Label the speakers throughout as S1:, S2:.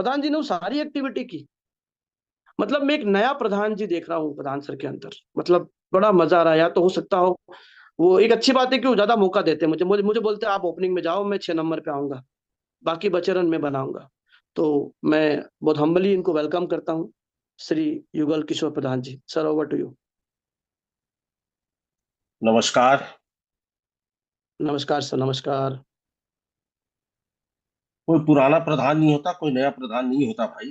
S1: प्रधान जी ने वो सारी एक्टिविटी की। मतलब मैं एक नया प्रधान जी देख रहा हूँ प्रधान सर के अंदर। मतलब बड़ा मजा आ रहा है यार। तो हो सकता हो वो एक अच्छी बात है कि वो ज्यादा मौका देते हैं मुझे मुझे मुझे बोलते हैं आप ओपनिंग में जाओ, मैं 6 नंबर पे आऊंगा, बाकी बचे रन में बनाऊंगा। तो मैं बहुत हम्बली इनको वेलकम करता हूँ। श्री युगल किशोर प्रधान जी, सर ओवर टू यू।
S2: नमस्कार।
S1: नमस्कार सर, नमस्कार।
S2: कोई पुराना प्रधान नहीं होता, कोई नया प्रधान नहीं होता भाई।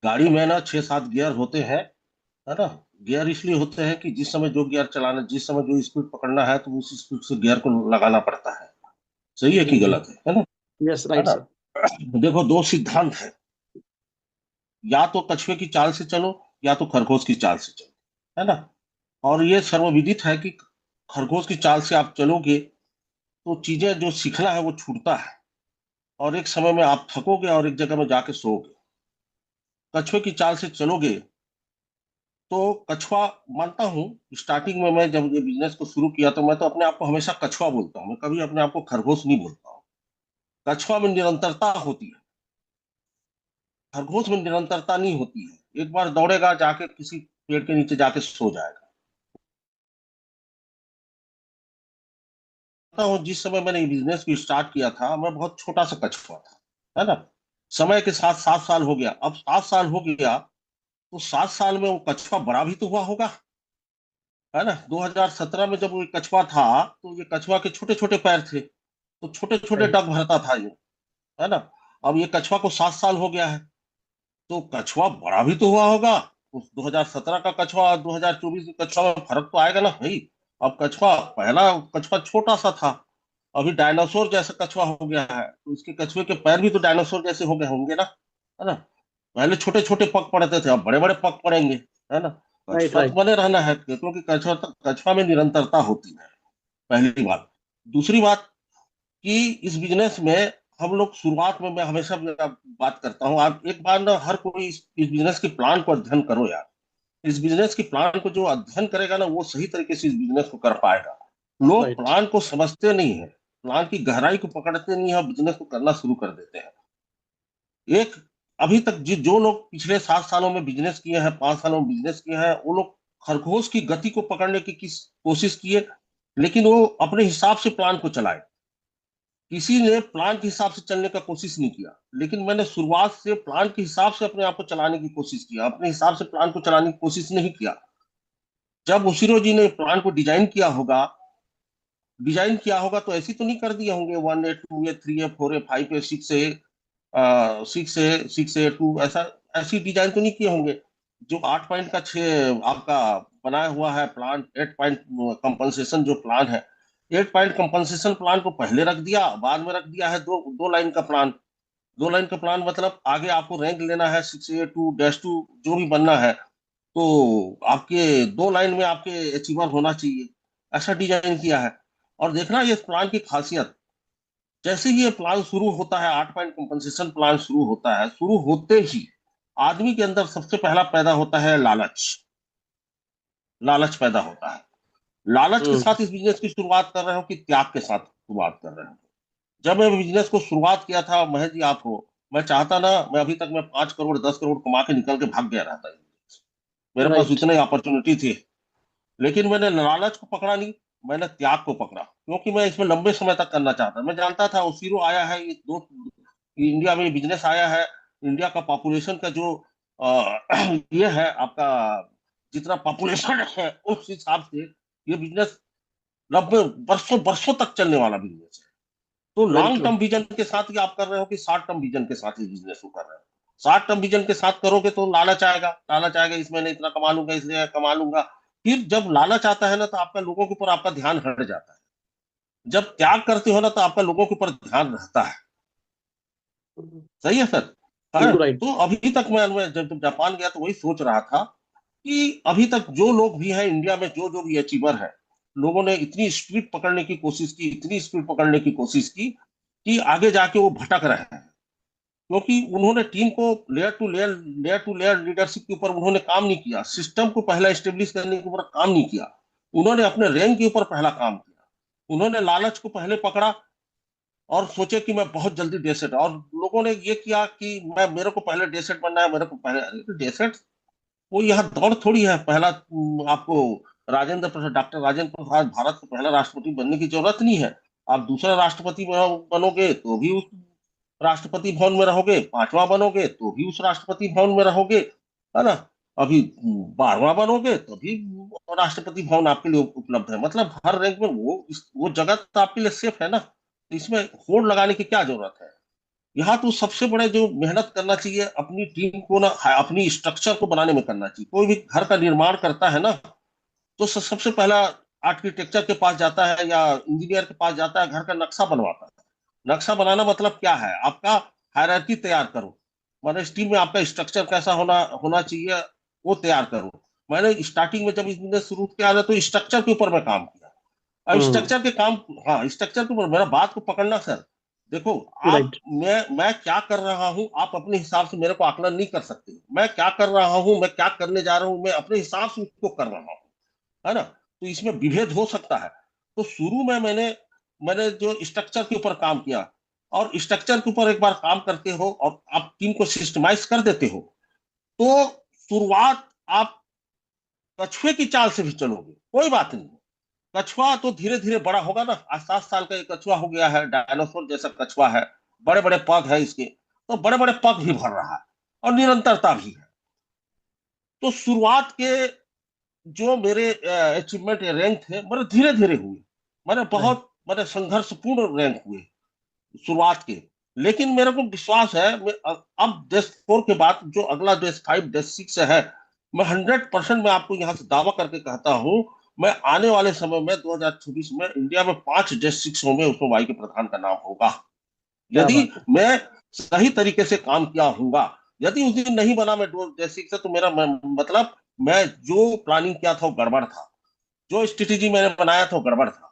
S2: गाड़ी में ना 6-7 गियर होते हैं, है ना। गियर इसलिए होते हैं कि जिस समय जो गियर चलाना, जिस समय जो स्पीड पकड़ना है, तो उस स्पीड से गियर को लगाना पड़ता है। सही है कि गलत है ना।
S1: यस,
S2: है
S1: राइट
S2: ना।
S1: सर।
S2: देखो, दो सिद्धांत है। या तो कछुए की चाल से चलो, या तो खरगोश की चाल से चलो, है ना। और ये सर्वविदित है कि खरगोश की चाल से आप चलोगे तो चीजें जो सीखना है वो छूटता है, और एक समय में आप थकोगे और एक जगह में जाके सोओगे। कछुए की चाल से चलोगे तो कछुआ, मानता हूँ, स्टार्टिंग में मैं जब ये बिजनेस को शुरू किया तो मैं तो अपने आप को हमेशा कछुआ बोलता हूँ, मैं कभी अपने आप को खरगोश नहीं बोलता हूँ। कछुआ में निरंतरता होती है, खरगोश में निरंतरता नहीं होती है। एक बार दौड़ेगा, जाके किसी पेड़ के नीचे जाके सो जाएगा। मानता हूँ जिस समय मैंने ये बिजनेस को स्टार्ट किया था, मैं बहुत छोटा सा कछुआ था, है ना। समय के साथ 7 साल हो गया, अब 7 साल हो गया, तो 7 साल में वो कछुआ बड़ा भी तो हुआ होगा, है ना। 2017 में जब वो कछुआ था, तो ये कछुआ के छोटे छोटे पैर थे, तो छोटे छोटे
S1: राइट।
S2: डग भरता था ये, है ना। अब ये कछुआ को 7 साल हो गया है, तो कछुआ बड़ा भी तो हुआ होगा। उस 2017 का कछुआ और 2024 के कछुआ में फर्क तो आएगा ना भाई। अब कछुआ, पहला कछुआ छोटा सा था, अभी डायनासोर जैसा कछुआ हो गया है, तो इसके कछुए के पैर भी तो डायनासोर जैसे हो गए होंगे ना, है ना। पहले छोटे छोटे पग पड़ते थे, अब बड़े बड़े पग पड़ेंगे, है ना।
S1: राइट।
S2: कछुआ तो
S1: राइट।
S2: बने रहना है, क्योंकि कछुआ में निरंतरता होती है, पहली बात। दूसरी बात, कि इस बिजनेस में हम लोग शुरुआत में, मैं हमेशा बात करता हूँ, आप एक बार ना, हर कोई इस बिजनेस के प्लान को अध्ययन करो यार। इस बिजनेस की प्लान को जो अध्ययन करेगा ना, वो सही तरीके से इस बिजनेस को कर पाएगा। लोग
S1: राइट।
S2: प्लान को समझते नहीं है, प्लान की गहराई को पकड़ते नहीं है, और बिजनेस को करना शुरू कर देते हैं। एक, अभी तक जो लोग पिछले 7 सालों में बिजनेस किए हैं, 5 सालों में बिजनेस किए हैं, वो लोग खरगोश की गति को पकड़ने की कोशिश किए, लेकिन वो अपने हिसाब से प्लान को चलाए। किसी ने प्लान के हिसाब से चलने का कोशिश नहीं किया, लेकिन मैंने शुरुआत से प्लान के हिसाब से अपने आप को चलाने की कोशिश किया, अपने हिसाब से प्लान को चलाने की कोशिश नहीं किया। जब उशिरो जी ने प्लान को डिजाइन किया होगा तो ऐसी तो नहीं कर दिए होंगे 1A 2A 3A 4A 5A 6A ऐसा, ऐसी डिजाइन तो नहीं किए होंगे। जो 8 पॉइंट का 6 आपका बनाया हुआ है प्लान, 8 पॉइंट कंपनसेशन जो प्लान है, 8 पॉइंट कंपनसेशन प्लान को पहले रख दिया, बाद में रख दिया है दो दो लाइन का प्लान। 2 लाइन का प्लान मतलब आगे आपको रैंक लेना है 6A 2-2 जो भी बनना है, तो आपके 2 लाइन में आपके अचीवर होना चाहिए, ऐसा डिजाइन किया है। और देखना ये प्लान की खासियत, जैसे ही ये प्लान शुरू होता है, 8 पॉइंट कंपनसेशन प्लान शुरू होता है, शुरू होते ही आदमी के अंदर सबसे पहला पैदा होता है लालच। लालच पैदा होता है। लालच के
S1: हम्म।
S2: साथ इस बिजनेस की शुरुआत कर रहे हो कि त्याग के साथ शुरुआत कर रहे हो। जब मैं बिजनेस को शुरुआत किया था, महेश जी आप हो, मैं चाहता ना, मैं अभी तक मैं 5 करोड़ 10 करोड़ कमा के निकल के भाग गया रहता। मेरे पास
S1: राइट।
S2: इतने अपॉर्चुनिटी थी, लेकिन मैंने लालच को पकड़ा नहीं, मैंने त्याग को पकड़ा, क्योंकि मैं इसमें लंबे समय तक करना चाहता। मैं जानता था ओसीरो आया है, ये दो, ये इंडिया में बिजनेस आया है, इंडिया का पॉपुलेशन का जो ये है आपका, जितना पॉपुलेशन है उस हिसाब से ये बिजनेस 90 वर्षों वर्षों तक चलने वाला बिजनेस है। तो
S1: very
S2: long
S1: true.
S2: Term vision के साथ ही आप कर रहे हो कि शॉर्ट टर्म विजन के साथ इस बिजनेस को कर रहे हो। शॉर्ट टर्म विजन के साथ करोगे तो लालच आएगा, लालच आएगा, इसमें नहीं इतना कमा लूंगा, इसलिए कमा लूंगा। फिर जब लालच आता है ना, तो आपका लोगों के ऊपर आपका ध्यान हट जाता है। जब त्याग करते हो ना, तो आपका लोगों के ऊपर ध्यान रहता है। सही है सर। हाँ,
S1: बिल्कुल राइट।
S2: तो अभी तक मैं जब जापान गया तो वही सोच रहा था कि अभी तक जो लोग भी हैं इंडिया में, जो जो भी अचीवर है, लोगों ने इतनी स्पीड पकड़ने की कोशिश की, इतनी स्पीड पकड़ने की कोशिश की, कि आगे जाके वो भटक रहे हैं। क्योंकि उन्होंने टीम को लेयर टू लेयर लीडरशिप के ऊपर उन्होंने काम नहीं किया, सिस्टम को पहला स्टेब्लिश करने के ऊपर काम नहीं किया, उन्होंने अपने रैंक के ऊपर पहला काम किया, उन्होंने लालच को पहले पकड़ा, और सोचे कि मैं बहुत जल्दी डे सेट, और लोगों ने ये किया कि मैं, मेरे को पहले डे सेट बनना है, मेरे को पहले, अरे डे सेट, वो यहाँ दौड़ थोड़ी है। पहला आपको राजेंद्र प्रसाद, डॉक्टर राजेंद्र प्रसाद भारत के पहला राष्ट्रपति बनने की जरूरत नहीं है। आप दूसरा राष्ट्रपति बनोगे तो भी उस राष्ट्रपति भवन में रहोगे, पांचवा बनोगे तो भी उस राष्ट्रपति भवन में रहोगे, है ना। अभी 12वां बनोगे तो भी राष्ट्रपति भवन आपके लिए उपलब्ध है। मतलब हर रैंक में वो जगह तो आपके लिए सेफ है ना, तो इसमें होड़ लगाने की क्या जरूरत है। यहाँ तो सबसे बड़े जो मेहनत करना चाहिए अपनी टीम को ना, अपनी स्ट्रक्चर को बनाने में करना चाहिए। कोई भी घर का निर्माण करता है ना, तो सबसे पहला आर्किटेक्चर के पास जाता है या इंजीनियर के पास जाता है, घर का नक्शा बनवाता है। नक्शा बनाना मतलब क्या है, आपका हायरार्की तैयार करो, मतलब इस टीम में आपका स्ट्रक्चर कैसा होना होना चाहिए, वो तैयार करो। मैंने स्टार्टिंग में जब बिजनेस शुरू किया था तो स्ट्रक्चर के ऊपर मैं काम किया। अब
S1: हम्म।
S2: स्ट्रक्चर के काम, हाँ स्ट्रक्चर के ऊपर मेरा बात को पकड़ना सर। देखो आप,
S1: राइट।
S2: मैं क्या कर रहा हूँ, आप अपने हिसाब से मेरे को आकलन नहीं कर सकते। मैं क्या कर रहा हूँ, मैं क्या करने जा रहा हूँ, मैं अपने हिसाब से उसको कर रहा हूँ, है ना। तो इसमें विभेद हो सकता है। तो शुरू में मैंने मैंने जो स्ट्रक्चर के ऊपर काम किया, और स्ट्रक्चर के ऊपर एक बार काम करते हो और आप टीम को सिस्टमाइज कर देते हो, तो शुरुआत आप कछुए की चाल से भी चलोगे, कोई बात नहीं। कछुआ तो धीरे धीरे बड़ा होगा ना, आज 7 साल का एक कछुआ हो गया है, डायनासोर जैसा कछुआ है, बड़े बड़े पग है इसके, तो बड़े बड़े पग भी भर रहा है, और निरंतरता भी है। तो शुरुआत के जो मेरे अचीवमेंट रैंक थे, मेरे धीरे धीरे हुए, मैंने
S1: राइट।
S2: बहुत मैंने संघर्षपूर्ण रैंक हुए शुरुआत के। लेकिन मेरे को विश्वास है, अब डेस्क 4 के बाद जो अगला डेस्क 5 डेस्क 6 है, मैं 100% मैं आपको यहाँ से दावा करके कहता हूँ, मैं आने वाले समय में 2026 में इंडिया में 5 डेस्क 6 में उसमें वाई के प्रधान का नाम होगा,
S1: क्या
S2: यदि
S1: बात है।
S2: मैं सही तरीके से काम किया हूँगा। यदि उस दिन नहीं बना मैं डेस्क 6 से, तो मेरा मतलब मैं जो प्लानिंग किया था वो गड़बड़ था, जो स्ट्रेटेजी मैंने बनाया था वो गड़बड़ था।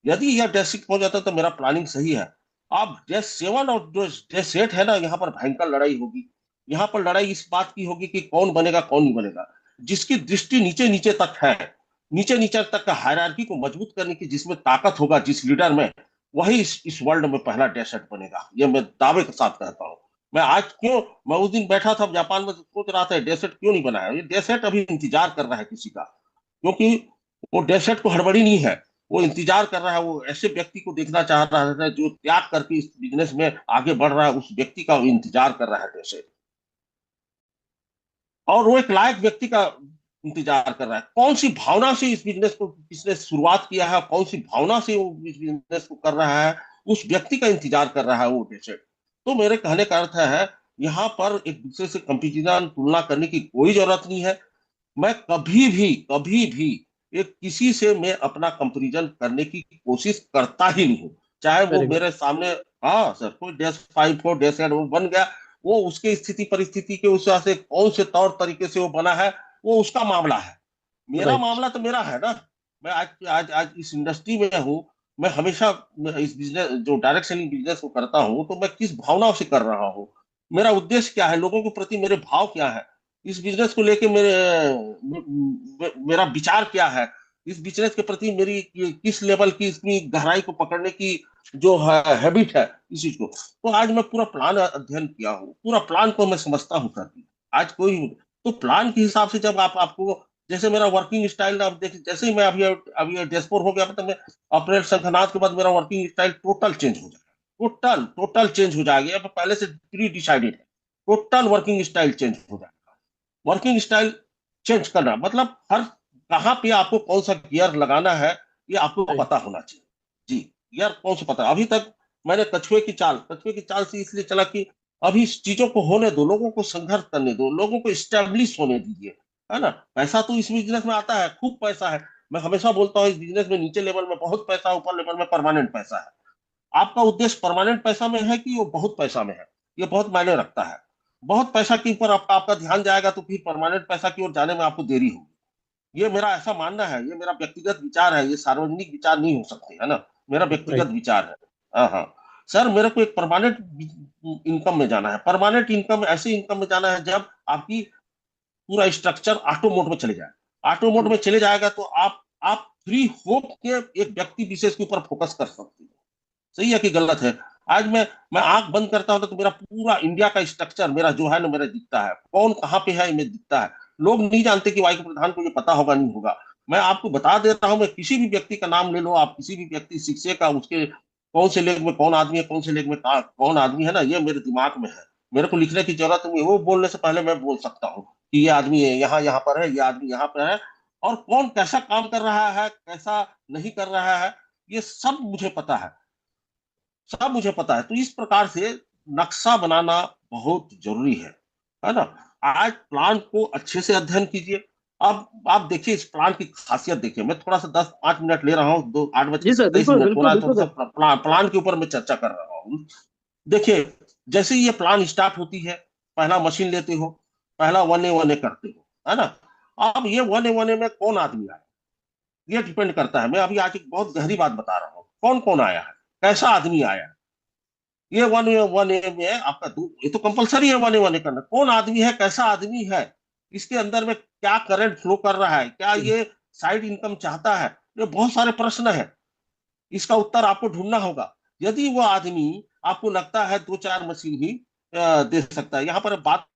S2: यदि यह डे 6 हो जाता तो मेरा प्लानिंग सही है। अब डे 7 और जो डे 8 है ना, यहाँ पर भयंकर लड़ाई होगी। यहाँ पर लड़ाई इस बात की होगी कि कौन बनेगा कौन नहीं बनेगा। जिसकी दृष्टि नीचे नीचे तक है, नीचे नीचे तक का हायरार्की को मजबूत करने की जिसमें ताकत होगा, जिस लीडर में, वही इस वर्ल्ड में पहला डे 8 बनेगा, ये मैं दावे के साथ कहता हूँ। मैं आज क्यों, मैं उस दिन बैठा था जापान में, तो सोच रहा था डे 8 क्यों नहीं बना है। ये डे 8 अभी इंतजार कर रहा है किसी का, क्योंकि वो डे 8 को हड़बड़ी नहीं है, वो इंतजार कर रहा है। वो ऐसे व्यक्ति को देखना चाह रहा है जो त्याग करके इस बिजनेस में आगे बढ़ रहा है, उस व्यक्ति का वो इंतजार कर रहा है डे 8। और वो एक लायक व्यक्ति का इंतजार कर रहा है। कौन सी भावना से इस बिजनेस को किसने शुरुआत किया है, कौन सी भावना से वो इस बिजनेस को कर रहा है, उस व्यक्ति का इंतजार कर रहा है वो डे 8। तो मेरे कहने का अर्थ है, यहाँ पर एक दूसरे से कंपेरिजन तुलना करने की कोई जरूरत नहीं है। मैं कभी भी एक किसी से मैं अपना कंपैरिजन करने की कोशिश करता ही नहीं हूँ, चाहे वो
S1: वेरी गुड।
S2: मेरे सामने, हाँ सर, कोई डे 5 हो, डे 7 वो बन गया, वो उसके स्थिति परिस्थिति के उस से कौन से तौर तरीके से वो बना है, वो उसका मामला है। मेरा
S1: राइट।
S2: मामला तो मेरा है ना। मैं आज आज आज इस इंडस्ट्री में हूँ। मैं हमेशा इस बिजनेस, जो डायरेक्ट सेलिंग बिजनेस को करता हूँ, तो मैं किस भावना से कर रहा हूँ, मेरा उद्देश्य क्या है, लोगों के प्रति मेरे भाव क्या है, इस बिजनेस को लेके मेरा विचार क्या है, इस बिजनेस के प्रति मेरी किस लेवल की इसकी गहराई को पकड़ने की जो है हैबिट है इस चीज को। तो आज मैं पूरा प्लान अध्ययन किया हूँ, पूरा प्लान को मैं समझता हूँ सर। आज कोई, तो प्लान के हिसाब से जब आप आपको, जैसे मेरा वर्किंग स्टाइल आप देख, जैसे ही मैं अभी अभी डैशबोर्ड हो गया, मतलब मैं अप्रैल शंखनाद के बाद मेरा वर्किंग स्टाइल टोटल चेंज हो जाएगा, टोटल टोटल चेंज हो जाएगा। अब पहले से प्री डिसाइडेड है, टोटल वर्किंग स्टाइल चेंज हो जाएगा। वर्किंग स्टाइल चेंज करना मतलब हर, कहाँ पे आपको कौन सा गियर लगाना है, ये आपको
S1: राइट।
S2: पता होना चाहिए। जी, गियर कौन सा पता। अभी तक मैंने कछुए की चाल से इसलिए चला कि अभी इस चीजों को होने दो, लोगों को संघर्ष करने दो, लोगों को स्टैब्लिश होने दीजिए, है ना। पैसा तो इस बिजनेस में आता है, खूब पैसा है। मैं हमेशा बोलता हूँ इस बिजनेस में नीचे लेवल में बहुत पैसा, ऊपर लेवल में परमानेंट पैसा है। आपका उद्देश्य परमानेंट पैसा में है कि वो बहुत पैसा में है, ये बहुत मायने रखता है। बहुत पैसा के ऊपर आपका आपका ध्यान जाएगा तो फिर परमानेंट पैसा की ओर जाने में आपको देरी होगी। ये मेरा ऐसा मानना है, ये मेरा व्यक्तिगत विचार है, ये सार्वजनिक विचार नहीं हो सकते, है ना। मेरा व्यक्तिगत
S1: राइट।
S2: विचार है। हाँ हाँ सर, मेरे को एक परमानेंट इनकम में जाना है। परमानेंट इनकम, ऐसी इनकम में जाना है जब आपकी पूरा स्ट्रक्चर ऑटो मोड में चले जाए। ऑटो मोड में चले जाएगा तो आप फ्री हो के एक व्यक्ति विशेष के ऊपर फोकस कर सकते हैं। सही है कि गलत है। आज मैं आंख बंद करता हूँ तो मेरा पूरा इंडिया का स्ट्रक्चर मेरा जो है ना मेरा दिखता है, कौन कहाँ पे है मैं दिखता है। लोग नहीं जानते कि वायु प्रधान को ये पता होगा नहीं होगा। मैं आपको बता दे रहा हूँ, मैं किसी भी व्यक्ति का नाम ले लो आप, किसी भी व्यक्ति शिक्षक का, उसके कौन से लेग में कौन आदमी है, कौन से लेग में कौन आदमी है ना, ये मेरे दिमाग में है। मेरे को लिखने की जरूरत नहीं है, वो बोलने से पहले मैं बोल सकता हूँ कि ये आदमी है यहाँ यहाँ पर है, ये आदमी यहाँ पर है, और कौन कैसा काम कर रहा है कैसा नहीं कर रहा है, ये सब मुझे पता है, सब मुझे पता है। तो इस प्रकार से नक्शा बनाना बहुत जरूरी है ना। आज प्लान को अच्छे से अध्ययन कीजिए। अब आप देखिए इस प्लान की खासियत देखिए, मैं थोड़ा सा 10-5 मिनट ले रहा हूँ, दो 8 बज के
S1: जी सर,
S2: 27
S1: बिल्कुल
S2: मिनट हो
S1: बिल्कुल
S2: रहा है,
S1: बिल्कुल
S2: थोड़ा सा
S1: सर।
S2: प्लान के ऊपर मैं चर्चा कर रहा हूँ। देखिए, जैसे ही ये प्लान स्टार्ट होती है, पहला मशीन लेते हो, पहला 1A 1A करते हो, है ना। अब ये 1A 1A में कौन आदमी आया, ये डिपेंड करता है। मैं अभी आज एक बहुत गहरी बात बता रहा हूँ, कौन कौन आया है, कैसा आदमी आया है। ये 1A 1A में आपका ये तो कंपलसरी है 1A 1A करना, कौन आदमी है कैसा आदमी है, इसके अंदर में क्या करंट फ्लो कर रहा है, क्या ये साइड इनकम चाहता है, ये बहुत सारे प्रश्न है, इसका उत्तर आपको ढूंढना होगा। यदि वो आदमी आपको लगता है 2-4 मशीन ही दे सकता है, यहाँ पर बात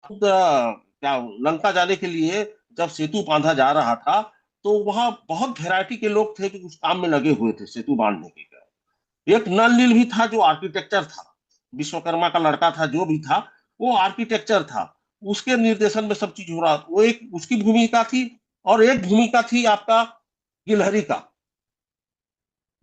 S2: क्या, लंका जाने के लिए जब सेतु बांधा जा रहा था, तो वहां बहुत वैरायटी के लोग थे कि उस काम में लगे हुए थे सेतु बांधने के लिए। एक नल नील भी था जो आर्किटेक्चर था, विश्वकर्मा का लड़का था जो भी था, वो आर्किटेक्चर था, उसके निर्देशन में सब चीज हो रहा, वो एक उसकी भूमिका थी। और एक भूमिका थी आपका गिलहरी का,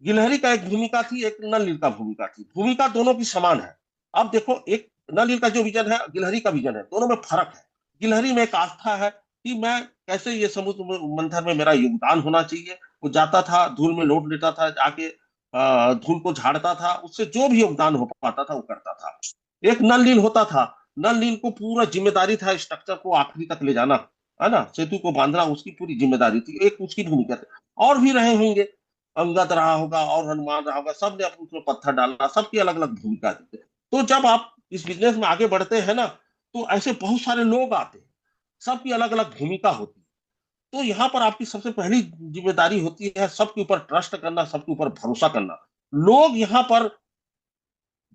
S2: गिलहरी का एक भूमिका थी, एक नल नील का भूमिका थी, भूमिका दोनों की समान है। अब देखो, एक नल नील का जो विजन है, गिलहरी का विजन है, दोनों में फर्क है। गिलहरी में एक आस्था है कि मैं कैसे ये समुद्र मंथन में मेरा योगदान होना चाहिए। वो जाता था, धूल में लौट लेता था, जाके धूल को झाड़ता था, उससे जो भी योगदान हो पाता था वो करता था। एक नल नील होता था, नल नील को पूरा जिम्मेदारी था स्ट्रक्चर को आखिरी तक ले जाना, है ना, सेतु को बांधना उसकी पूरी जिम्मेदारी थी, एक उसकी भूमिका थी। और भी रहे होंगे, अंगद रहा होगा और हनुमान रहा होगा, सब ने अपने उसमें पत्थर डाला, सबकी अलग अलग भूमिका थी। तो जब आप इस बिजनेस में आगे बढ़ते हैं ना, तो ऐसे बहुत सारे लोग आते हैं, सबकी अलग अलग भूमिका होती है। तो यहाँ पर आपकी सबसे पहली जिम्मेदारी होती है सबके ऊपर ट्रस्ट करना, सबके ऊपर भरोसा करना। लोग यहाँ पर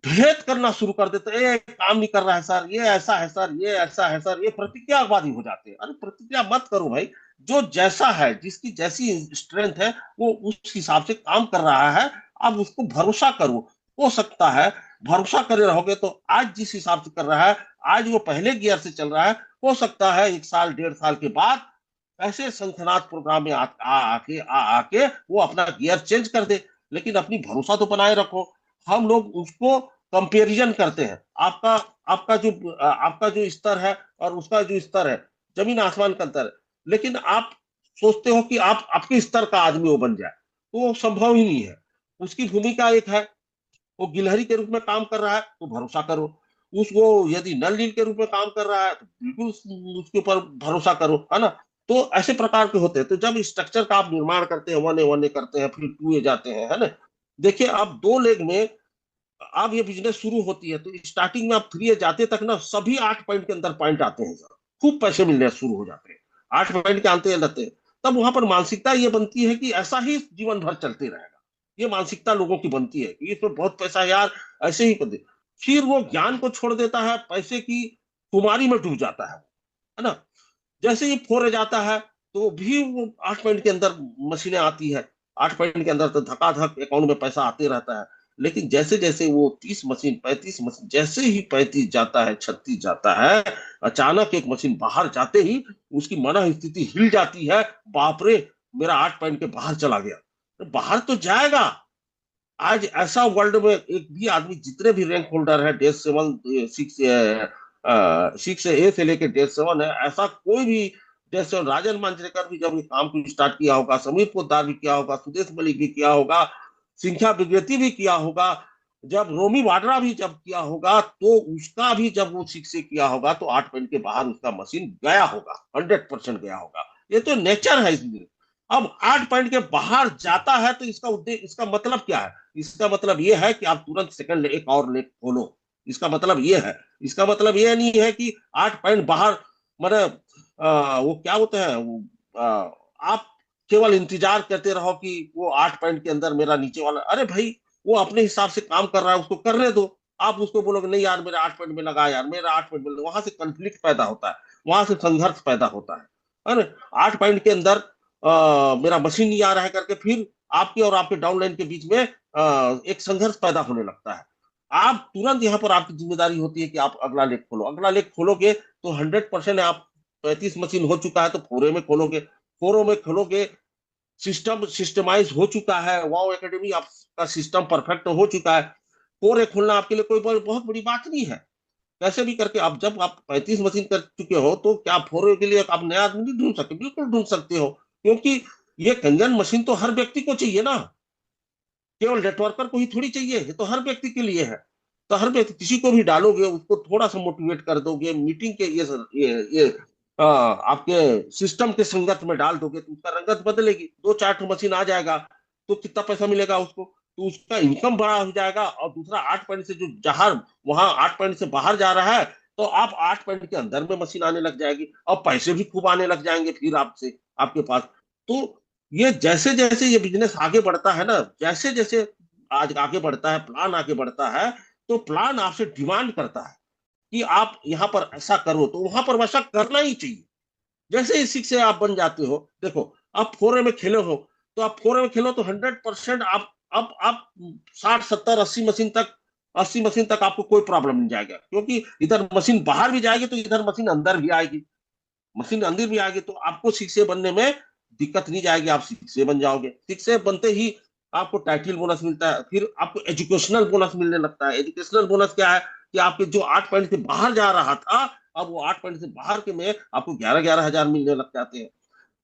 S2: भेद करना शुरू कर देते हैं, ये काम नहीं कर रहा है सर, ये ऐसा है सर, ये ऐसा है सर, ये प्रतिज्ञावादी हो जाते हैं। अरे प्रतिज्ञा मत करो भाई, जो जैसा है, जिसकी जैसी स्ट्रेंथ है, वो उस हिसाब से काम कर रहा है, आप उसको भरोसा करो। हो सकता है भरोसा करे रहोगे तो आज जिस हिसाब से कर रहा है, आज वो पहले गियर से चल रहा है, हो सकता है 1 साल 1.5 साल के बाद ऐसे शंखनाद प्रोग्राम में आके वो अपना गियर चेंज कर दे। लेकिन अपनी भरोसा तो बनाए रखो। हम लोग उसको कंपेरिजन करते हैं, आपका आपका जो स्तर है और उसका जो स्तर है, जमीन आसमान का अंतर है। लेकिन आप सोचते हो कि आप आपके स्तर का आदमी वो बन जाए, तो वो संभव ही नहीं है। उसकी भूमिका एक है, वो गिलहरी के रूप में काम कर रहा है तो भरोसा करो, उसको यदि नल नील के रूप में काम कर रहा है तो बिल्कुल उसके ऊपर भरोसा करो, है ना। तो ऐसे प्रकार के होते हैं। तो जब स्ट्रक्चर का आप निर्माण करते हैं, 1A 1A करते हैं, फिर 2A जाते हैं, है ना। देखिए, आप 2 लेग में अब ये बिजनेस शुरू होती है, तो स्टार्टिंग में आप 3A जाते तक ना सभी 8 पॉइंट के अंदर पॉइंट आते हैं सर, खूब पैसे मिलने शुरू हो जाते हैं, 8 पॉइंट के आते रहते हैं। तब वहां पर मानसिकता ये बनती है कि ऐसा ही जीवन भर चलते रहेगा। ये मानसिकता लोगों की बनती है कि इसमें बहुत पैसा है यार, ऐसे ही कर दे। फिर वो ज्ञान को छोड़ देता है, पैसे की खुमारी में डूब जाता है ना। जैसे ही 4A जाता है, तो भी वो 8 पॉइंट के अंदर मशीनें आती है, 8 पॉइंट के अंदर तो धकाधक अकाउंट में पैसा आते रहता है। लेकिन जैसे जैसे वो 30 मशीन 35 मशीन, जैसे ही 35 जाता है, 36 जाता है, अचानक एक मशीन बाहर जाते ही उसकी मन स्थिति हिल जाती है। बाप रे, मेरा 8 पॉइंट के बाहर चला गया। तो बाहर तो जाएगा। आज ऐसा वर्ल्ड में एक भी आदमी, जितने भी रैंक होल्डर है, डेज 7 6 6A से लेके डेज 7 है, ऐसा कोई भी डेज 7, राजन मांजरेकर भी जब काम को स्टार्ट किया होगा, समीर पोद्दार भी किया होगा, सुदेश मलिक भी किया होगा, सिंख्या विद्यार्थी भी किया होगा, जब रोमी वाड्रा भी जब किया होगा, तो उसका भी जब वो 6A किया होगा, तो 8 पॉइंट के बाहर उसका मशीन गया होगा, 100% गया होगा। ये तो नेचर है इसमें। अब 8 पॉइंट के बाहर जाता है तो इसका उद्देश्य, इसका मतलब क्या है? इसका मतलब यह है कि आप तुरंत सेकंड एक और लेग खोलो। इसका मतलब यह है, इसका मतलब यह नहीं है कि 8 पॉइंट बाहर, मतलब वो क्या होते हैं, आप केवल इंतजार करते रहो कि वो 8 पॉइंट के अंदर मेरा नीचे वाला, अरे भाई वो अपने हिसाब से काम कर रहा है, उसको करने दो। आप उसको बोलोगे नहीं यार मेरा 8 पॉइंट में लगा, यार मेरा 8 पॉइंट में लगा, वहां से कंफ्लिक्ट पैदा होता है, वहां से संघर्ष पैदा होता है ना। 8 पॉइंट के अंदर मेरा मशीन नहीं आ रहा है करके फिर आपके और आपके डाउनलाइन के बीच में एक संघर्ष पैदा होने लगता है। आप तुरंत यहाँ पर आपकी जिम्मेदारी होती है कि आप अगला लेख खोलो। अगला लेख खोलोगे तो 100% आप 35 मशीन हो चुका है तो फोरे में खोलोगे, फोरों में खोलोगे, सिस्टम सिस्टमाइज हो चुका है, वाओ एकेडमी आपका सिस्टम परफेक्ट हो चुका है। फोरे खोलना आपके लिए कोई बहुत बड़ी बात नहीं है। कैसे भी करके आप, जब आप 35 मशीन कर चुके हो तो क्या फोरे के लिए आप नया आदमी नहीं ढूंढ सकते? बिल्कुल ढूंढ सकते हो, क्योंकि ये कंगन मशीन तो हर व्यक्ति को चाहिए ना, केवल नेटवर्कर को ही थोड़ी चाहिए, ये तो हर व्यक्ति के लिए है। तो हर व्यक्ति, किसी को भी डालोगे उसको थोड़ा सा मोटिवेट कर दोगे, मीटिंग के ये आपके सिस्टम के संगत में डाल दोगे तो उसका रंगत बदलेगी, 2-4 मशीन आ जाएगा तो कितना पैसा मिलेगा उसको, तो उसका इनकम बड़ा हो जाएगा। और दूसरा 8 पॉइंट से जो जहां वहां 8 पॉइंट से बाहर जा रहा है तो आप 8 पॉइंट के अंदर में मशीन आने लग जाएगी और पैसे भी खूब आने लग जाएंगे फिर आपसे, आपके पास। तो ये जैसे जैसे ये बिजनेस आगे बढ़ता है ना, जैसे जैसे आज आगे बढ़ता है, प्लान आगे बढ़ता है, तो प्लान आपसे डिमांड करता है कि आप यहाँ पर ऐसा करो, तो वहां पर वैसा करना ही चाहिए। जैसे ही शिक्षक आप बन जाते हो, देखो आप फोरे में खेले हो, तो आप फोरे में खेलो तो 100% आप 60, 70, 80 मशीन तक आपको कोई प्रॉब्लम नहीं जाएगा, क्योंकि इधर मशीन बाहर भी जाएगी तो इधर मशीन अंदर भी आएगी, मशीन अंदर भी आएगी, तो आपको शिक्षक बनने में दिक्कत नहीं जाएगी, आप शिक्षक बन जाओगे। शिक्षक बनते ही आपको टाइटल बोनस मिलता है, फिर आपको एजुकेशनल बोनस मिलने लगता है। एजुकेशनल बोनस क्या है कि आपके जो 8 पॉइंट से बाहर जा रहा था, अब वो 8 पॉइंट से बाहर के में आपको 11-11 हजार मिलने लग जाते हैं।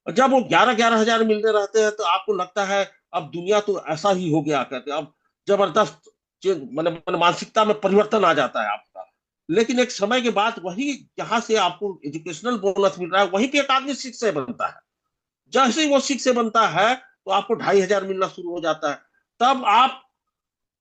S2: और जब वो 11-11 हजार मिलने रहते हैं तो आपको लगता है अब दुनिया तो ऐसा ही हो गया, कहते अब जबरदस्त मतलब मानसिकता में परिवर्तन आ जाता है आपका। लेकिन एक समय के बाद वही, जहां से आपको एजुकेशनल बोनस मिल रहा है, वहीं पे एक आदमी शिक्षक बनता है। जैसे ही वो शिक्षक बनता है तो आपको 2,500 मिलना शुरू हो जाता है। तब आप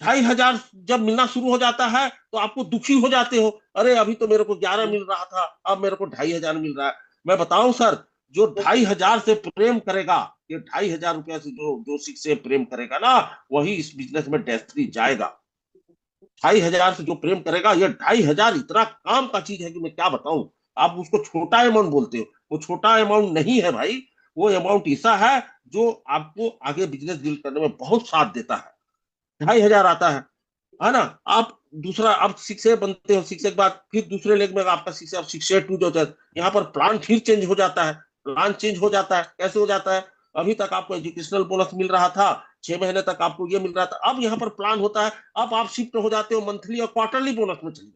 S2: 2,500 जब मिलना शुरू हो जाता है तो आपको दुखी हो जाते हो, अरे अभी तो मेरे को 11 मिल रहा था, अब मेरे को 2,500 मिल रहा है। मैं बताऊं सर, जो 2,500 से प्रेम करेगा, ये 2,500 रुपया से जो जो से प्रेम करेगा ना, वही इस बिजनेस में डेस्टिनी जाएगा। 2,500 से जो प्रेम करेगा, ये 2,500 इतना काम का चीज है कि मैं क्या बताऊं। आप उसको छोटा अमाउंट बोलते हो, वो छोटा अमाउंट नहीं है भाई, वो अमाउंट ऐसा है जो आपको आगे बिजनेस डील करने में बहुत साथ देता है। 2,500 आता है ना। आप दूसरा, आप शिक्षक बनते हो, शिक्षक के बाद फिर दूसरे लेग में आपका शिक्षक, अब शिक्षक 2 जो होता है, यहाँ पर प्लान फिर चेंज हो जाता है। प्लान चेंज हो जाता है, कैसे हो जाता है? अभी तक आपको एजुकेशनल बोनस मिल रहा था, 6 महीने तक आपको ये मिल रहा था, अब यहाँ पर प्लान होता है, अब आप शिफ्ट हो जाते हो मंथली और क्वार्टरली बोनस में चले।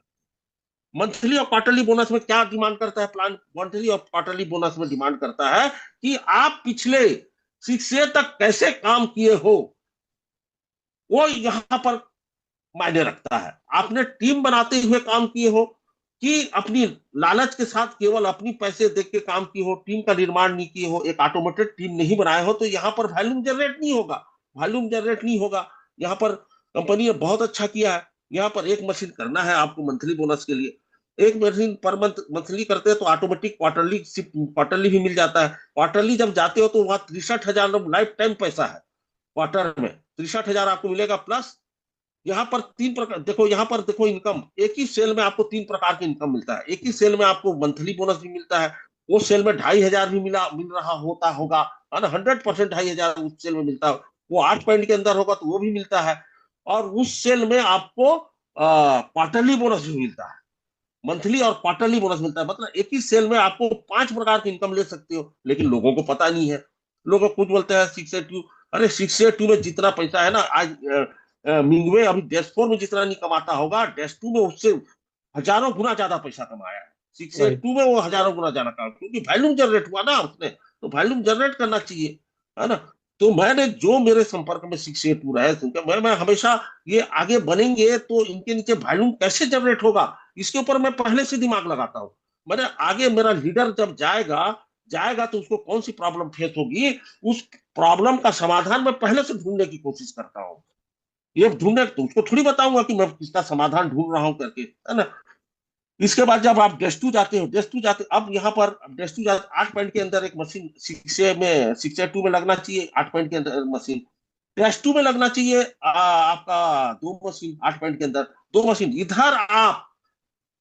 S2: मंथली और क्वार्टरली बोनस में क्या डिमांड करता है प्लान? मंथली और क्वार्टरली बोनस में डिमांड करता है कि आप पिछले 6 तक कैसे काम किए हो, वो यहाँ पर मायने रखता है। आपने टीम बनाते हुए काम किए हो कि अपनी लालच के साथ केवल अपनी पैसे देख के काम किए हो, टीम का निर्माण नहीं किए हो, एक ऑटोमेटेड टीम नहीं बनाए हो, तो यहाँ पर वॉल्यूम जनरेट नहीं होगा। वॉल्यूम जनरेट नहीं होगा। यहाँ पर कंपनी ने बहुत अच्छा किया है। यहाँ पर एक मशीन करना है आपको मंथली बोनस के लिए, एक मशीन पर मंथ मंथली करते हैं तो ऑटोमेटिक क्वार्टरली भी मिल जाता है। क्वार्टरली जब जाते हो तो वहां 63,000 लाइफ टाइम पैसा है। क्वार्टर में 63,000 आपको मिलेगा, प्लस यहाँ पर 3 प्रकार, देखो यहाँ पर देखो इनकम, एक ही सेल में आपको 3 प्रकार की इनकम मिलता है। एक ही सेल में आपको मंथली बोनस भी मिलता है, वो सेल में 2,500 भी मिल रहा होता होगा, है ना। 100% 2,500 उस सेल में मिलता है। वो 8 पॉइंट के अंदर होगा तो वो भी मिलता है। और उस सेल में आपको क्वार्टरली बोनस भी मिलता है, मंथली और क्वार्टरली बोनस मिलता है। मतलब एक ही सेल में आपको 5 प्रकार की इनकम ले सकते हो, लेकिन लोगों को पता नहीं है। लोग कुछ बोलते हैं 682, अरे 682 में जितना पैसा है ना आज, मिंगवे अभी डैश 4 में जितना नहीं कमाता होगा, डैश 2 में उससे हजारों गुना ज्यादा पैसा कमाया है। Six eight
S1: right.
S2: टू में वो हजारों गुना ज्यादा कमा, क्योंकि वॉल्यूम जनरेट हुआ ना उसने, तो वॉल्यूम जनरेट करना चाहिए, है ना। तो मैंने जो मेरे संपर्क में 682 रहे, मैं हमेशा ये आगे बनेंगे तो इनके नीचे वॉल्यूम कैसे जनरेट होगा, इसके ऊपर मैं पहले से दिमाग लगाता हूँ। मैंने आगे मेरा लीडर जब जाएगा जाएगा तो उसको कौन सी प्रॉब्लम फेस होगी, उस प्रॉब्लम का समाधान मैं पहले से ढूंढने की कोशिश करता हूँ। ये ढूंढने तो उसको थोड़ी बताऊंगा कि मैं इसका समाधान ढूंढ रहा हूँ करके, है ना। इसके बाद जब आप डेस्टू जाते हो, डेस्टू जाते अब यहाँ पर डेस्टू जाते 8 पॉइंट के अंदर एक मशीन 6A2 में लगना चाहिए, 8 पॉइंट के अंदर मशीन डेस्टू में लगना चाहिए। आपका 2 मशीन 8 पॉइंट के अंदर 2 मशीन। इधर आप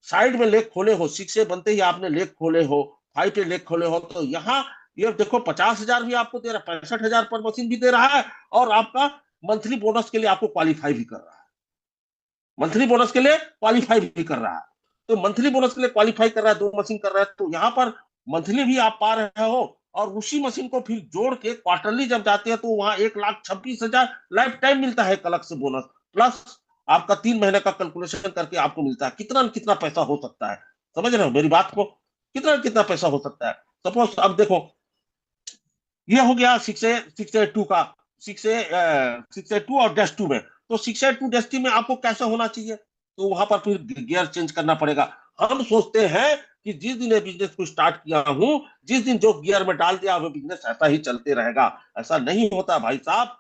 S2: साइड में लेग खोले हो, 6A बनते ही आपने लेग खोले हो, 5A लेग खोले हो, तो यहाँ ये देखो 50,000 भी आपको दे रहा है, 65,000 पर मशीन भी दे रहा है, और आपका मंथली बोनस के लिए आपको क्वालिफाई भी कर रहा है, मंथली बोनस के लिए क्वालिफाई भी कर रहा है। तो मंथली बोनस के लिए क्वालिफाई कर रहा है, 2 मशीन कर रहा है, तो यहाँ पर मंथली भी आप पा रहे हो, और उसी मशीन को फिर जोड़ के क्वार्टरली जब जाते हैं तो वहां 1,26,000 लाइफ टाइम मिलता है अलग से बोनस, प्लस आपका 3 महीने का कैलकुलेशन करके आपको मिलता है। कितना कितना पैसा हो सकता है, समझ रहे हो मेरी बात को, कितना कितना पैसा हो सकता है। सपोज अब देखो, ये हो गया 6A 2 का, 6A 2 और डैश टू में। तो 6A 2 डैश टू में आपको कैसे होना चाहिए, तो वहां पर फिर गियर चेंज करना पड़ेगा। हम सोचते हैं कि जिस दिन ये बिजनेस को स्टार्ट किया हूं, जिस दिन जो गियर में डाल दिया वो बिजनेस ऐसा ही चलते रहेगा। ऐसा नहीं होता भाई साहब,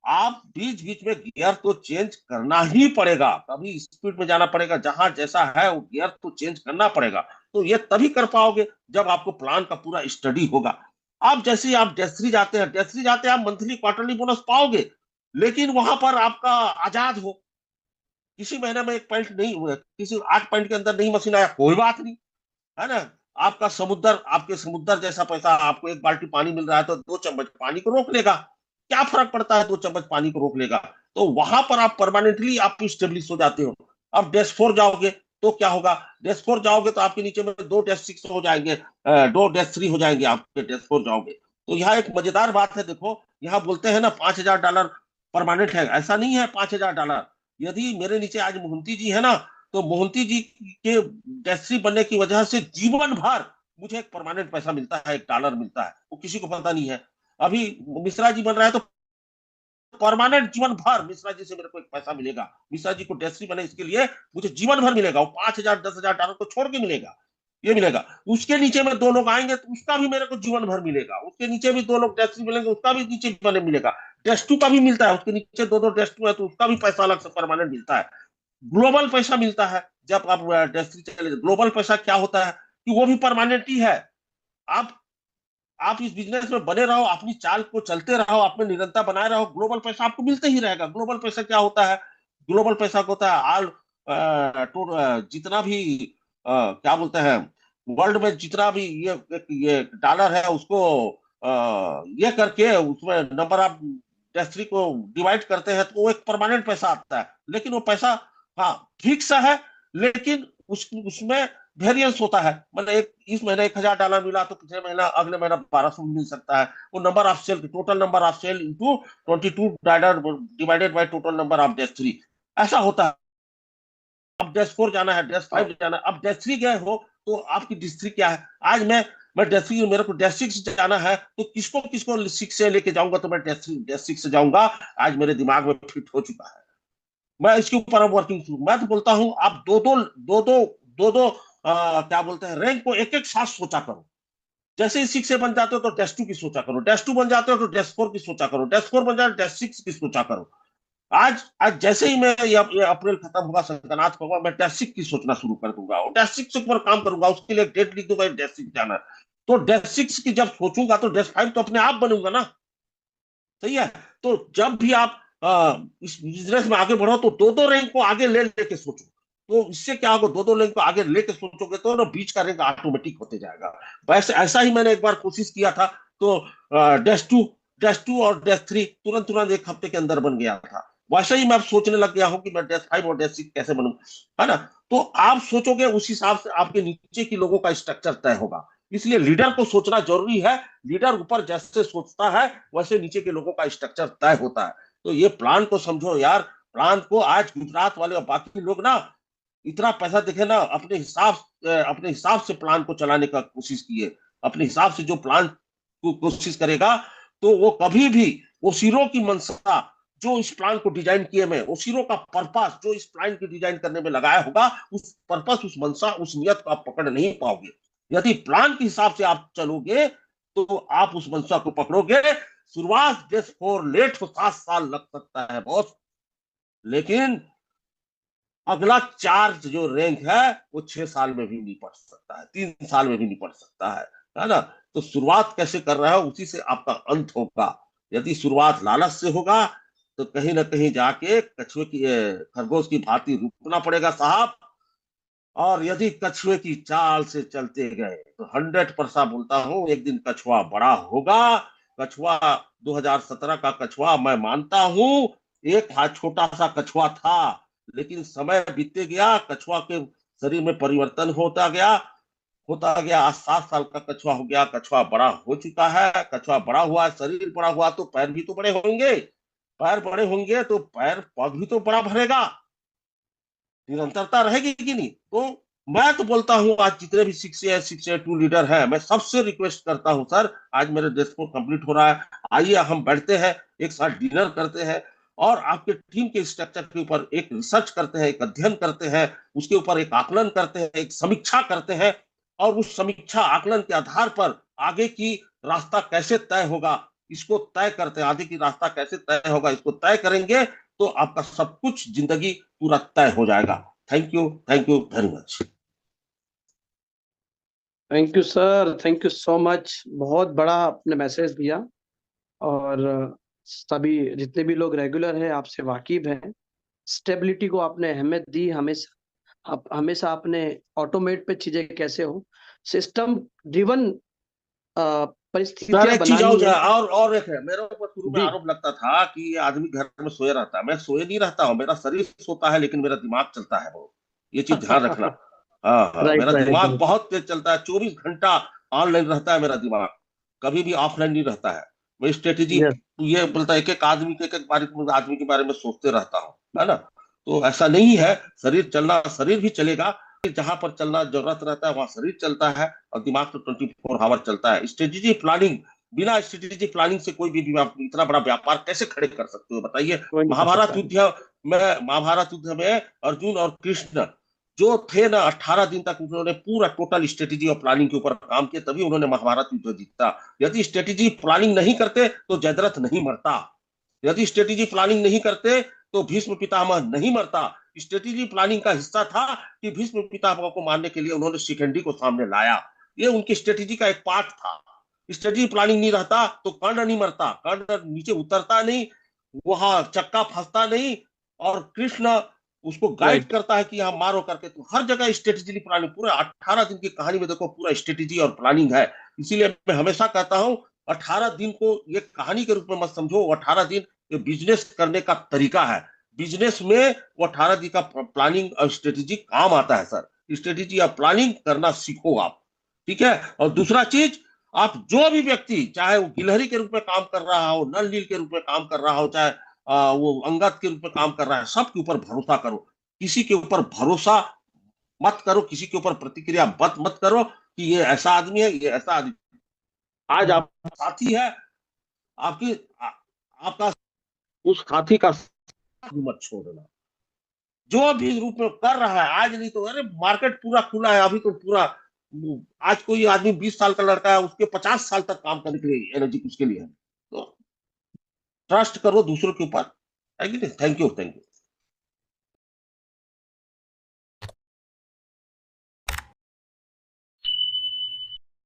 S2: आप बीच बीच में गियर तो चेंज करना ही पड़ेगा, कभी स्पीड में जाना पड़ेगा, जहां जैसा है वो गियर तो चेंज करना पड़ेगा। तो ये तभी कर पाओगे जब आपको प्लान का पूरा स्टडी होगा। आप जैसे ही आप डेस्ट्री जाते हैं, डेस्ट्री जाते हैं आप मंथली क्वार्टरली बोनस पाओगे, लेकिन वहां पर आपका आजाद हो, किसी महीने में 1 पॉइंट नहीं हुआ, किसी 8 पॉइंट के अंदर नहीं मशीन आया, कोई बात नहीं, है ना। आपका समुद्र, आपके समुद्र जैसा पैसा, आपको 1 बाल्टी पानी मिल रहा है तो 2 चम्मच पानी को रोक लेगा, क्या फर्क पड़ता है, 2 चम्मच पानी को रोक लेगा। तो वहां पर आप परमानेंटली आप स्टेब्लिश हो जाते हो। अब डेस्क 4 जाओगे तो क्या होगा, डेस्क 4 जाओगे तो आपके नीचे में 2-6 हो जाएंगे, 2-3 हो जाएंगे, आपके डेस्क 4 जाओगे। तो यहाँ एक मजेदार बात है, देखो यहाँ बोलते हैं ना $5,000 परमानेंट है, ऐसा नहीं है। $5,000 यदि मेरे नीचे आज मोहंती जी है ना, तो मोहंती जी के डेस्ट्री बनने की वजह से जीवन भर मुझे एक परमानेंट पैसा मिलता है, $1 मिलता है, वो किसी को पता नहीं है। अभी मिश्रा जी बन रहा है तो परमानेंट जीवन भर मिश्रा जी से मेरे को एक पैसा मिलेगा, मिश्रा जी को डेस्ट्री बने इसके लिए मुझे जीवन भर मिलेगा, वो 5,000 $10,000 को छोड़ के मिलेगा, ये मिलेगा। उसके नीचे में 2 लोग आएंगे तो उसका भी मेरे को जीवन भर मिलेगा, उसके नीचे भी 2 लोग डेस्ट्री मिलेंगे, उसका भी नीचे बने मिलेगा। डेस्टू का भी मिलता है, उसके नीचे 2-2 डेस्टू है तो उसका भी पैसा अलग से परमानेंट मिलता है। ग्लोबल पैसा मिलता है जब आप डेस्ट्री चले। ग्लोबल पैसा क्या होता है कि वो भी परमानेंट ही है। आप आप इस बिजनेस में बने रहो, अपनी चाल को चलते रहो, आप में निरंतर बनाए रहो, ग्लोबल पैसा आपको मिलते ही रहेगा। ग्लोबल पैसा क्या होता है, ग्लोबल पैसा को होता है आल जितना भी क्या बोलते हैं, वर्ल्ड में जितना भी ये डॉलर है उसको ये करके उसमें नंबर ऑफ डेस्ट्री को डिवाइड करते हैं तो वो एक परमानेंट पैसा आता है। लेकिन वो पैसा, हाँ, फिक्स है, लेकिन उसमें वेरियंस होता है। मतलब एक इस महीने $1,000 मिला तो पिछले महीना अगले महीना 1,200 मिल सकता है। वो number of cell, total number of cell into 22 divided by total number of desk 3, ऐसा होता है। अब डेस्क 4 जाना है, डेस्क 5 जाना है, अब डेस्क 3 गए हो तो आपकी डिस्ट्रिक्ट क्या है। आज मैं डेस्क मेरे को डेस्क 6 जाना है तो किसको किसको 6 से लेके जाऊंगा, तो मैं डेस्क 6 से जाऊंगा। आज मेरे दिमाग में फिट हो चुका है, मैं इसके ऊपर अब वर्किंग शुरू। मैं तो बोलता हूँ आप दो दो क्या बोलते हैं, रैंक को एक एक साथ सोचा करो। जैसे ही 6 से बन जाते हो तो डेस्क 2 की सोचा करो, डेस्क 2 बन जाते हो तो डेस्क 4 की सोचा करो, डेस्क 4 बन जाए डेस्क 6 की सोचा करो। आज आज जैसे ही मैं ये अप्रैल खत्म होगा, संक्रांत होगा, मैं डेस्क 6 की सोचना शुरू कर दूंगा और डेस्क 6 पर काम करूंगा, उसके लिए एक डेट लिख दूंगा, डेस्क 6 जाना है। तो डेस्क 6 की जब सोचूंगा तो डेस्क 5 तो अपने आप बनूंगा ना, सही है। तो जब भी आप इस बिजनेस में आगे बढ़ो तो दो दो रैंक को आगे ले लेके सोचो। तो इससे क्या होगा, दो दो रैंक को आगे लेके सोचोगे तो ना बीच का रैंक ऑटोमेटिक होते जाएगा। वैसे ऐसा ही मैंने एक बार कोशिश किया था, तो डेस्क 2 और डेस्क 3 तुरंत तुरंत 1 हफ्ते के अंदर बन गया था। वैसे ही मैं अब सोचने लग गया हूँ कि मैं डेस्क 5 और डेस्क 6 कैसे बनूं, है ना। तो आप सोचोगे उस हिसाब से आपके नीचे की लोगों का स्ट्रक्चर तय होगा। इसलिए लीडर को सोचना जरूरी है। लीडर ऊपर जैसे सोचता है वैसे नीचे के लोगों का स्ट्रक्चर तय होता है। तो ये प्लान को समझो यार, प्लान को आज गुजरात वाले और बाकी लोग ना इतना पैसा देखे ना, अपने हिसाब से प्लान को चलाने का कोशिश किए। अपने हिसाब से जो प्लान को कोशिश करेगा तो वो कभी भी ओसिरो की मंशा, जो इस प्लान को डिजाइन किए में, ओसिरो का पर्पस जो इस प्लान की डिजाइन करने में लगाया होगा, उस पर्पस, उस मंशा, उस नियत को आप पकड़ नहीं पाओगे। यदि प्लान के हिसाब से आप चलोगे तो आप उस मंशा को पकड़ोगे। शुरुआत डेस्क 4 लेट हो 7 साल लग सकता है बहुत, लेकिन अगला चार्ज जो रैंक है वो 6 साल में भी नहीं पढ़ सकता है, 3 साल में भी नहीं पढ़ सकता है ना। तो शुरुआत कैसे कर रहा है उसी से आपका अंत होगा। यदि शुरुआत लालच से होगा तो कहीं ना कहीं जाके कछुए की खरगोश की भांति रुकना पड़ेगा साहब। और यदि कछुए की चाल से चलते गए तो 100% बोलता हूं एक दिन कछुआ बड़ा होगा। कछुआ 2017 का कछुआ मैं मानता हूं एक छोटा सा कछुआ था, लेकिन समय बीतते गया कछुआ के शरीर में परिवर्तन होता गया। आज 7 साल का कछुआ हो गया, कछुआ बड़ा हो चुका है। कछुआ बड़ा हुआ, शरीर बड़ा हुआ तो पैर भी तो बड़े होंगे, पैर बड़े होंगे तो पैर पग भी तो बड़ा भरेगा, निरंतरता रहेगी कि नहीं। तो मैं तो बोलता हूं आज जितने भी 6A 2 लीडर हैं, मैं सबसे रिक्वेस्ट करता हूं सर, आज मेरे डेस्क पर कंप्लीट हो रहा है, आइए हम बैठते हैं, एक साथ डिनर करते हैं और आपके टीम के स्ट्रक्चर के ऊपर एक रिसर्च करते हैं, एक अध्ययन करते हैं, उसके ऊपर एक आकलन करते हैं, एक समीक्षा करते हैं और उस समीक्षा आकलन के आधार पर आगे की रास्ता कैसे तय होगा इसको तय करते हैं। आगे की रास्ता कैसे तय होगा इसको तय करेंगे तो आपका सब कुछ जिंदगी पूरा तय हो जाएगा। Thank you very much.
S1: Thank you sir, thank you so much. बहुत बड़ा आपने मैसेज दिया और सभी जितने भी लोग रेगुलर हैं आपसे वाकिफ हैं। स्टेबिलिटी को आपने अहमियत दी, हमेशा हमेशा आपने ऑटोमेट पे चीजें कैसे हो, सिस्टम ड्रिवन
S2: सर
S1: परिस्थितियां
S2: एक चीज और
S1: बनानी है।
S2: और एक है, मेरे ऊपर शुरू में
S1: जी।
S2: आरोप लगता था कि ये आदमी घर में सोए रहता है। मैं सोए नहीं रहता हूँ, मेरा शरीर सोता है लेकिन मेरा दिमाग चलता है बहुत, ये चीज ध्यान रखना। हाँ हाँ,
S1: राइट
S2: मेरा
S1: राइट
S2: दिमाग
S1: राइट।
S2: बहुत तेज चलता है, 24 घंटा ऑनलाइन रहता है मेरा दिमाग, कभी भी ऑफलाइन नहीं रहता है। मैं स्ट्रेटेजी
S1: यस।
S2: ये बोलता है एक एक आदमी के आदमी के बारे में सोचते रहता हूँ, है ना। तो ऐसा नहीं है, शरीर चलना शरीर भी चलेगा, जहां पर चलना जरूरत रहता है वहां शरीर चलता है और दिमाग तो 24 आवर चलता है। स्ट्रेटेजी प्लानिंग, बिना स्ट्रेटेजी प्लानिंग से कोई भी इतना बड़ा व्यापार कैसे खड़े कर सकते हो बताइए।
S1: कोई नहीं कर
S2: महाभारत
S1: सकता।
S2: युद्ध में अर्जुन और कृष्ण जो थे ना, 18 दिन तक उन्होंने पूरा टोटल स्ट्रेटेजी और प्लानिंग के ऊपर काम किया, तभी उन्होंने महाभारत युद्ध जीता। यदि स्ट्रेटेजी प्लानिंग नहीं करते तो जयद्रथ नहीं मरता, यदि स्ट्रेटेजी प्लानिंग नहीं करते तो भीष्म पितामह नहीं मरता। स्ट्रेटेजी प्लानिंग का हिस्सा था कि भीष्म पितामह को मारने के लिए उन्होंने शिखंडी को सामने लाया, ये उनकी स्ट्रेटेजी का एक पार्ट था। स्ट्रेटेजी प्लानिंग नहीं रहता तो कर्ण नहीं मरता, कर्ण नीचे उतरता नहीं, वहां चक्का फंसता नहीं, और कृष्ण उसको गाइड
S1: राइट।
S2: करता है कि यहाँ मारो करके। तो हर जगह स्ट्रेटेजी प्लानिंग, पूरे 18 दिन की कहानी में देखो पूरा स्ट्रेटेजी और प्लानिंग है। इसीलिए मैं हमेशा कहता हूँ 18 दिन को ये कहानी के रूप में मत समझो, 18 दिन ये बिजनेस करने का तरीका है। बिजनेस में वो 18 दिन का प्लानिंग और स्ट्रेटेजी काम आता है सर। स्ट्रेटेजी या प्लानिंग करना सीखो आप, ठीक है। और दूसरा चीज, आप जो भी व्यक्ति, चाहे वो गिलहरी के रूप में काम कर रहा हो, नल नील के रूप में काम कर रहा हो, चाहे वो अंगद के रूप में काम कर रहा है, सबके ऊपर भरोसा करो। किसी के ऊपर भरोसा मत करो, किसी के ऊपर प्रतिक्रिया मत मत करो कि ये ऐसा आदमी है, ये ऐसा आदमी। आज आप साथी है, आपकी आपका उस साथी का साथ मत छोड़ना, जो भी रूप में कर रहा है। आज नहीं तो अरे मार्केट पूरा खुला है, अभी तो पूरा, आज कोई आदमी 20 साल का लड़का है, उसके 50 साल तक काम करने के लिए एनर्जी उसके लिए है। तो ट्रस्ट करो दूसरों के ऊपर, है कि नहीं। Thank you.